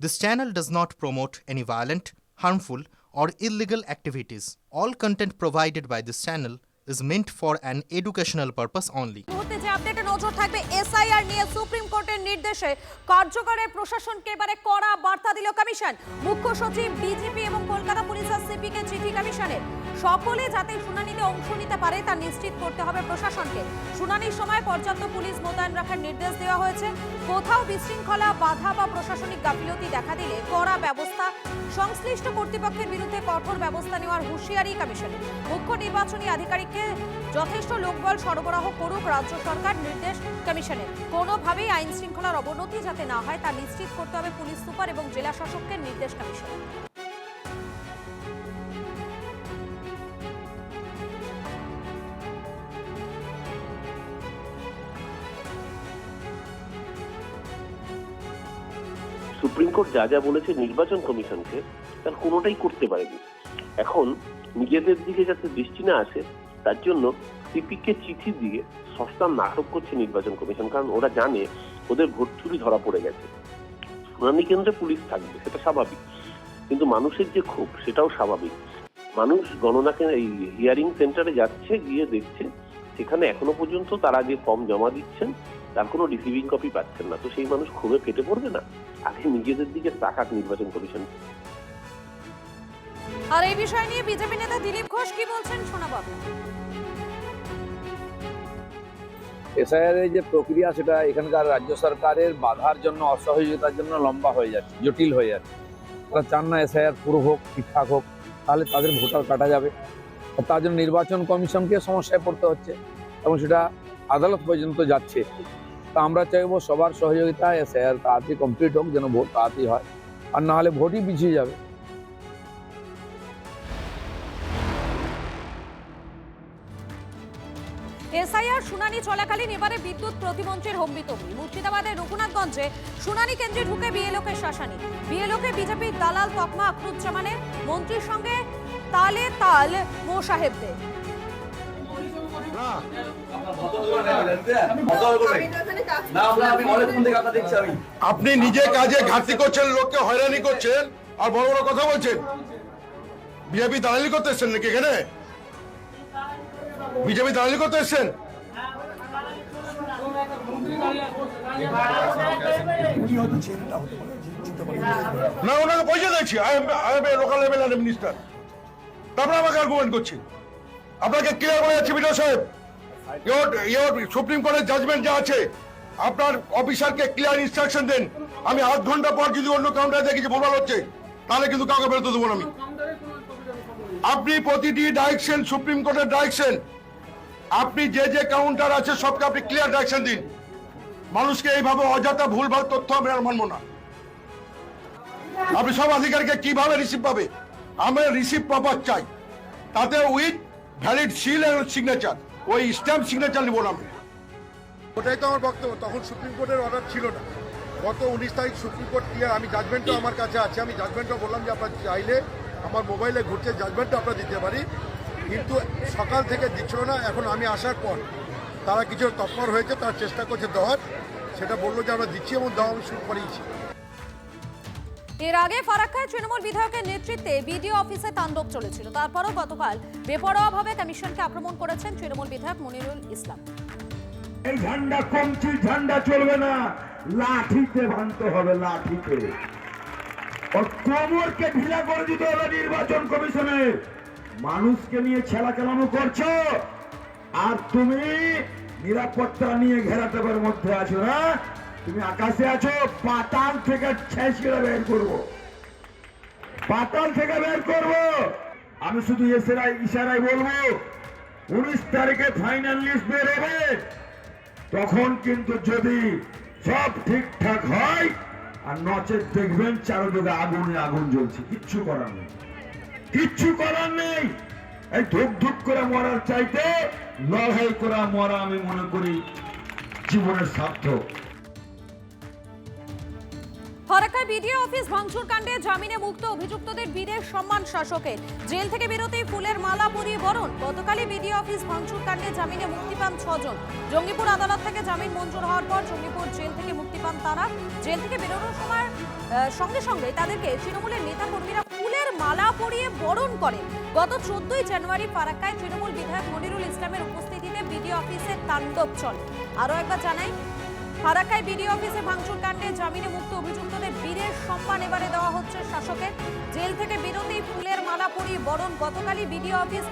This channel does not promote any violent, harmful, or illegal activities. All content provided by this channel is meant for an educational purpose only. মুহূর্তে যে আপডেটে নজর থাকবে SIR নিয়ে supreme কোর্টের নির্দেশে কার্যকরের প্রশাসনকে এবারে কড়া বার্তা দিল কমিশন। মুখ্য সচিব, ডিজিপি এবং কলকাতা পুলিশের সিপিকে চিঠি কমিশনের। সকলে যাতে শুনানিতে অংশ নিতে পারে তা নিশ্চিত করতে হবে প্রশাসনকে। শুনানির সময় পর্যাপ্ত পুলিশ মোতায়েন রাখার নির্দেশ দেওয়া হয়েছে। কোথাও বিশৃঙ্খলা, বাধা বা প্রশাসনিক গাফিলতি দেখা দিলে কড়া ব্যবস্থা, সংশ্লিষ্ট কর্তৃপক্ষের বিরুদ্ধে কঠোর ব্যবস্থা নেওয়ার হুঁশিয়ারি কমিশনের। মুখ্য নির্বাচনী আধিকারিককে যথেষ্ট লোকবল সরবরাহ করুক রাজ্য সরকার, নির্দেশ কমিশনের। কোনোভাবেই আইন শৃঙ্খলার অবনতি যাতে না হয় তা নিশ্চিত করতে হবে পুলিশ সুপার এবং জেলা শাসককে, নির্দেশ কমিশনের। সুপ্রিম কোর্ট যা যা বলেছে নির্বাচন কমিশনকে, তার কোনোটাই করতে পারেনি। এখন নিজেদের দিকে যাতে দৃষ্টি না আসে তার জন্য সিপিকে চিঠি দিয়ে সস্তার নাটক করছে নির্বাচন কমিশন। কারণ ওরা জানে ওদের ভোট চুরি ধরা পড়ে গেছে। শুনানি কেন্দ্রে পুলিশ থাকবে, সেটা স্বাভাবিক, কিন্তু মানুষের যে ক্ষোভ সেটাও স্বাভাবিক। মানুষ গণনাকে এই হিয়ারিং সেন্টারে যাচ্ছে, গিয়ে দেখছে সেখানে এখনো পর্যন্ত তারা যে ফর্ম জমা দিচ্ছেন তার কোনো রিসিভিং কপি পাচ্ছেন না। তো সেই মানুষ ক্ষোভে ফেটে পড়বে না? আগে নিজেদের দিকে তাকাক নির্বাচন কমিশন। আর এই বিষয় নিয়ে বিজেপি নেতা দিলীপ ঘোষ কি বলছেন শোনাবো। এসআইআর এর যে প্রক্রিয়া সেটা এখানকার রাজ্য সরকারের বাধার জন্য, অসহযোগিতার জন্য লম্বা হয়ে যাচ্ছে, জটিল হয়ে যাচ্ছে। তারা চান না এসআইআর পুরো হোক, ঠিকঠাক হোক, তাহলে তাদের ভোটার কাটা যাবে। তার জন্য নির্বাচন কমিশনকে সমস্যায় পড়তে হচ্ছে এবং সেটা আদালত পর্যন্ত যাচ্ছে। তা আমরা চাইবো সবার সহযোগিতা, এসআইআর তাড়াতাড়ি কমপ্লিট হোক, যেন ভোট তাড়াতাড়ি হয়, আর না হলে ভোটই পিছিয়ে যাবে। এসআইআর শুনানি চলাকালীন এবারে বিদ্যুৎ প্রতিমন্ত্রীর হম্বিতম্বি। মুর্শিদাবাদের রঘুনাথগঞ্জে শুনানি কেন্দ্রে ঢুকে বিএলওকে শাসানি। বিএলওকে বিজেপির দালাল তকমা আখরুজ্জামানের, মন্ত্রীর সঙ্গে তালে তাল মো সাহেবদের। আপনি নিজে কাজে ঘাটতি করছেন, লোককে হয়রানি করছেন, আর বড় বড় কথা বলছেন। বিজেপি দালালি করতে এসছেন নাকি এখানে? বিজেপি দালালি করতে এসছেন? না, ওনাকে পয়সা দিচ্ছি, I M A local MLA minister. তারপরে আমাকে আর্গুমেন্ট করছি। আপনাকে ক্লিয়ার বলে যাচ্ছি বিডিও সাহেব, সুপ্রিম কোর্টের জাজমেন্ট যা আছে, আপনার অফিসারকে ক্লিয়ার ইনস্ট্রাকশন দেন। আমি আধ ঘন্টা পর যদি অন্য কাউন্টারে দেখি যে ভুলভাল হচ্ছে, তাহলে কিন্তু কাউকে বেরোতে দেবো না আমি। আপনি প্রতিটি ডাইরেকশন, সুপ্রিম কোর্টের ডাইরেকশন, আপনি যে যে কাউন্টার আছে সবকে আপনি ক্লিয়ার ডাইরেকশন দিন। মানুষকে এইভাবে অযথা ভুলভাল তথ্য আমি আর মানবো না। আপনি সব আধিকারিককে কিভাবে রিসিভ পাবে? আমরা রিসিভ প্রপার চাই, তাতে উইথ ভ্যালিড সিল এবং সিগনেচার, ওই স্ট্যাম্প সিগনেচার নিব না আমি। ওটাই তো আমার বক্তব্য। তখন সুপ্রিম কোর্টের অর্ডার ছিল না। গত 19 তারিখ সুপ্রিম কোর্ট ক্লিয়ার, আমি জাজমেন্টও আমার কাছে আছে, আমি জাজমেন্টও বললাম যে আপনার চাইলে আমার মোবাইলে ঘুরছে জাজমেন্টও আপনারা দিতে পারি, কিন্তু সকাল থেকে দিচ্ছিল না। এখন আমি আসার পর তারা কিছু তৎপর হয়েছে, তারা চেষ্টা করছে দেওয়ার, সেটা বললো যে আমরা দিচ্ছি এবং দেওয়া আমি শুরু করিয়েছি। এর আগে ফারাক্কায় তৃণমূল বিধায়কের নেতৃত্বে বিডিও অফিসে তাণ্ডব চলেছিল। তারপরও গতকাল বেপরোয়াভাবে কমিশনকে আক্রমণ করেছেন তৃণমূল বিধায়ক মনিরুল ইসলাম। এই ঝান্ডা কমছি, ঝান্ডা চলবে না, লাঠিতে ভাঙতে হবে, লাঠিতে। কোমরকে ঢিলা করে দিতে হবে নির্বাচন কমিশনে। মানুষকে নিয়ে ছেলা চালানো করছো, আর তুমি নিরাপত্তা নিয়ে ঘেরাটোপের মধ্যে আছো না? তুমি আকাশে আছো, পাতাল থেকে ছেঁচড়ে বের করবো, পাতাল থেকে বের করবো। আমি শুধু ইশারায় বলবো, 19 তারিখে ফাইনাল লিস্ট বের হবে, তখন কিন্তু যদি সব ঠিকঠাক হয়, আর নচেত দেখবেন চারদিকে আগুনে আগুন জ্বলছে। কিচ্ছু করার নেই, কিচ্ছু করার নেই। এই ধুপ ধুপ করে মরার চাইতে লড়াই করা মরা আমি মনে করি জীবনের সার্থক। ফারাক্কায় বিডিও অফিস ভাঙচুর কাণ্ডে জামিনে মুক্ত অভিযুক্তদের বীরের সম্মান শাসকের। জেল থেকে বেরোতেই ফুলের মালা পরিয়ে বরণ। গতকালই বিডিও অফিস ভাঙচুর কাণ্ডে জামিনে মুক্তি পান 6 জন। জঙ্গিপুর আদালত থেকে জামিন মঞ্জুর হওয়ার পর জঙ্গিপুর জেল থেকে মুক্তি পান তারা। জেল থেকে বেরোনোর সময় সঙ্গে সঙ্গে তাদেরকে তৃণমূলের নেতা কর্মীরা ফুলের মালা পরিয়ে বরণ করেন। গত 14ই জানুয়ারি ফারাক্কায় তৃণমূল বিধায়ক মনিরুল ইসলামের উপস্থিতিতে বিডিও অফিসে তাণ্ডব চলে। আরও একবার জানাই, ফারাক্কায় বিডিও অফিসে ভাঙচুর কাণ্ডে জামিনে মুক্ত অভিযুক্তদের বীরের সম্মান এবারে দেওয়া হচ্ছে শাসকের। জেল থেকে বেরোতেই ফুলের মালা পরিয়ে বরণ। গতকালই বিডিও অফিস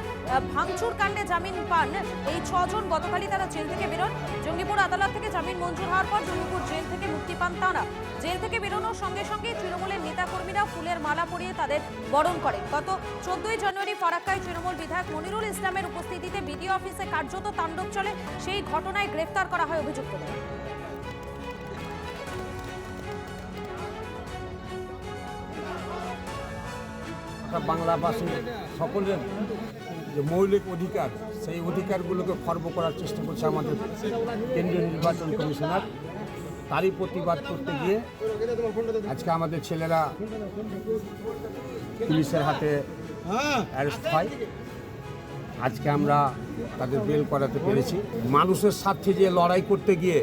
ভাঙচুর কাণ্ডে জামিন পান এই 6 জন। গতকালই তারা জেল থেকে বেরোন। জঙ্গিপুর আদালত থেকে জামিন মঞ্জুর হওয়ার পর জঙ্গিপুর জেল থেকে মুক্তি পান তাঁরা। জেল থেকে বেরোনোর সঙ্গে সঙ্গে তৃণমূলের নেতাকর্মীরা ফুলের মালা পরিয়ে তাদের বরণ করেন। গত 14ই জানুয়ারি ফারাক্কায় তৃণমূল বিধায়ক মনিরুল ইসলামের উপস্থিতিতে বিডিও অফিসে কার্যত তাণ্ডব চলে। সেই ঘটনায় গ্রেফতার করা হয় অভিযুক্তদের। বাংলাভাষী সকলের যে মৌলিক অধিকার, সেই অধিকারগুলোকে খর্ব করার চেষ্টা করছে আমাদের কেন্দ্রীয় নির্বাচন কমিশনার। তারই প্রতিবাদ করতে গিয়ে আজকে আমাদের ছেলেরা পুলিশের হাতে অ্যারেস্ট হয়। আজকে আমরা তাদের বেল করাতে পেরেছি। মানুষের স্বার্থে যে লড়াই করতে গিয়ে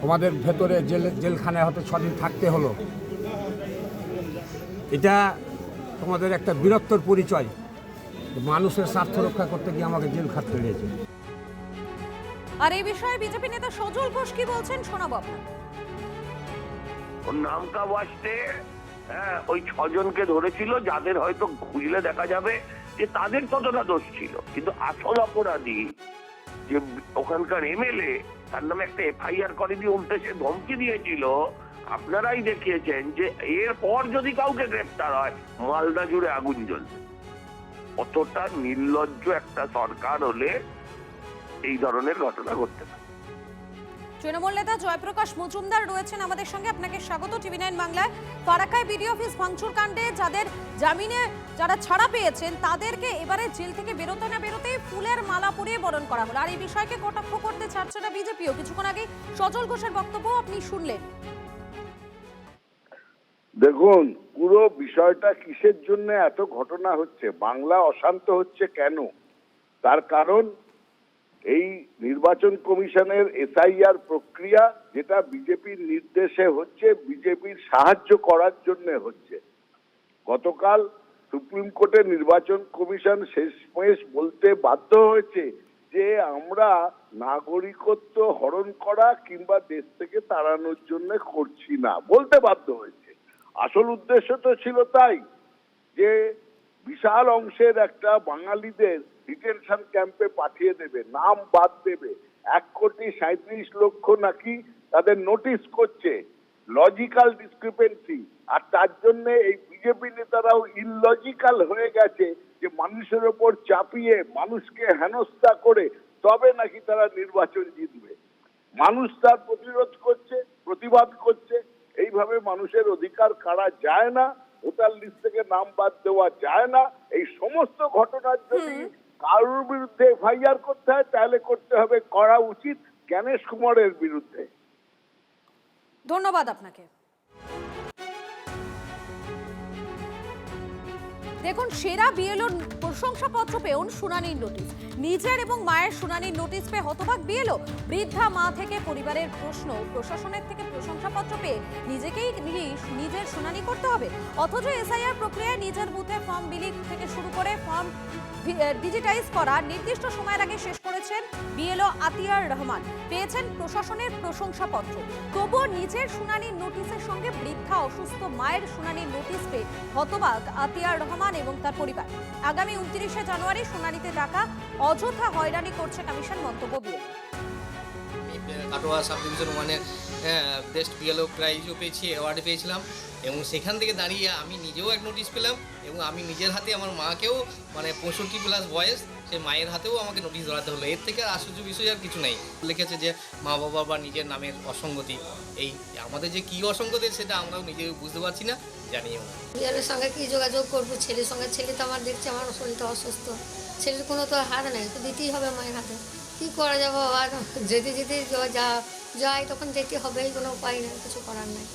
আমাদের ভেতরে জেলখানায় হয়তো 6 দিন থাকতে হলো, এটা তোমাদের একটা বীরত্বর পরিচয়। মানুষের স্বার্থ রক্ষা করতে গিয়ে আমাকে জেল খাটতে হয়েছে। আর এই বিষয়ে বিজেপি নেতা সজল ঘোষ কি বলছেন শোনাবো আপনার। ওর নামকা ওয়াস্তে ওই 6 জনকে ধরেছিল, যাদের হয়তো খুঁজলে দেখা যাবে যে তাদের ততটা দোষ ছিল, কিন্তু আসল অপরাধী যে ওখানকার এমএলএ, তার নামে একটা এফআইআর করে দিয়ে উল্টে সে ধমকি দিয়েছিল। আপনারাই দেখিয়েছেন যে এরপর যদি কাউকে গ্রেফতার হয় মালদা জুড়ে আগুন জ্বলবে। অতটা নির্লজ্জ একটা সরকার হলে এই ধরনের ঘটনা ঘটতে পারে। তৃণমূল নেতা জয়প্রকাশ মজুমদার রয়েছেন আমাদের সঙ্গে। আপনাকে স্বাগত টিভি9 বাংলায়। ফারাক্কায় বিডিও অফিস ভাঙচুর কাণ্ডে যাদের জামিনে যারা ছাড়া পেয়েছেন তাদেরকে এবারে জেল থেকে বেরোতে না বেরোতেই ফুলের মালা পরিয়ে বরণ করা হলো। আর এই বিষয়কে কটাক্ষ করতে ছাড়ছে না বিজেপিও। কিছুক্ষণ আগে সজল ঘোষের বক্তব্য আপনি শুনলেন। দেখুন, পুরো বিষয়টা কিসের জন্য এত ঘটনা হচ্ছে, বাংলা অশান্ত হচ্ছে কেন, তার কারণ এই নির্বাচন কমিশনের এসআইআর প্রক্রিয়া, যেটা বিজেপির নির্দেশে হচ্ছে, বিজেপির সাহায্য করার জন্য হচ্ছে। গতকাল সুপ্রিম কোর্টের নির্বাচন কমিশন শেষমেশ বলতে বাধ্য হয়েছে যে আমরা নাগরিকত্ব হরণ করা কিংবা দেশ থেকে তাড়ানোর জন্য করছি না, বলতে বাধ্য হয়েছে। আসল উদ্দেশ্য তো ছিল তাই যে বিশাল অংশের একটা বাঙালিদের ডিটেনশন ক্যাম্পে পাঠিয়ে দেবে, নাম বাদ দেবে। 1,37,00,000 নাকি তাদের নোটিশ করছে, লজিক্যাল ডিসক্রিপেন্সি। আর তার জন্য এই বিজেপি নেতারাও ইললজিক্যাল হয়ে গেছে যে মানুষের ওপর চাপিয়ে মানুষকে হেনস্থা করে তবে নাকি তারা নির্বাচন জিতবে। মানুষ তার প্রতিরোধ করছে, প্রতিবাদ করছে। এইভাবে মানুষের অধিকার কাড়া যায় না, ভোটার লিস্ট থেকে নাম বাদ দেওয়া যায় না। এই সমস্ত ঘটনার যদি কারোর বিরুদ্ধে এফআইআর করতে হয় তাহলে করতে হবে, করা উচিত জ্ঞানেশ কুমারের বিরুদ্ধে। ধন্যবাদ আপনাকে। দেখুন, সেরা বিএলওর প্রশংসাপত্র পেয়েও শুনানির নোটিশ। নিজের এবং মায়ের শুনানির নোটিশ পেয়ে হতবাক বিএলও। বৃদ্ধা মা থেকে পরিবারের প্রশ্ন, প্রশাসনের থেকে প্রশংসাপত্র পেয়ে নিজেকেই নিজের শুনানি করতে হবে। অথচ এসআইআর প্রক্রিয়ায় নিজের বুথে ফর্ম বিলি থেকে শুরু করে ফর্ম ডিজিটাইজ করা নির্দিষ্ট সময়ের আগে শেষ করেছেন বিএলও আতিয়ার রহমান। পেয়েছেন প্রশাসনের প্রশংসাপত্র। তবুও নিজের শুনানির নোটিশের সঙ্গে বৃদ্ধা অসুস্থ মায়ের শুনানির নোটিশ পেয়ে হতবাক আতিয়ার রহমান এবং তার পরিবার। আগামী 29শে জানুয়ারি শুনানিতে ডাকা, অযথা হয়রানি করছে কমিশন, মন্তব্য বিএলও। কাটোয়া সাব ডিভিশন 1-এর বেস্ট বিএলও প্রাইজও পেয়েছি, অ্যাওয়ার্ড পেয়েছিলাম। এবং সেখান থেকে দাঁড়িয়ে আমি নিজেও এক নোটিশ পেলাম এবং আমি নিজের হাতে আমার মাকেও, মানে 65+ বয়স, সেই মায়ের হাতেও আমাকে নোটিশ ধরাতে হলো। এর থেকে আশ্চর্য বিষয় আর কিছু নেই। লিখেছে যে মা বাবা বা নিজের নামের অসঙ্গতি। এই আমাদের যে কী অসঙ্গতি সেটা আমরাও নিজে বুঝতে পারছি না, জানিও না। বিএলের সঙ্গে কি যোগাযোগ করবো? ছেলের সঙ্গে, ছেলে তো আমার দেখছে আমার শরীরটা অসুস্থ, ছেলের কোনো তো হাত নেই, তো দিতেই হবে মায়ের হাতে। কী করা যাবো, আর যেতে যেতে যা যায় তখন যেতে হবেই, কোনো উপায় নেই, কিছু করার নেই।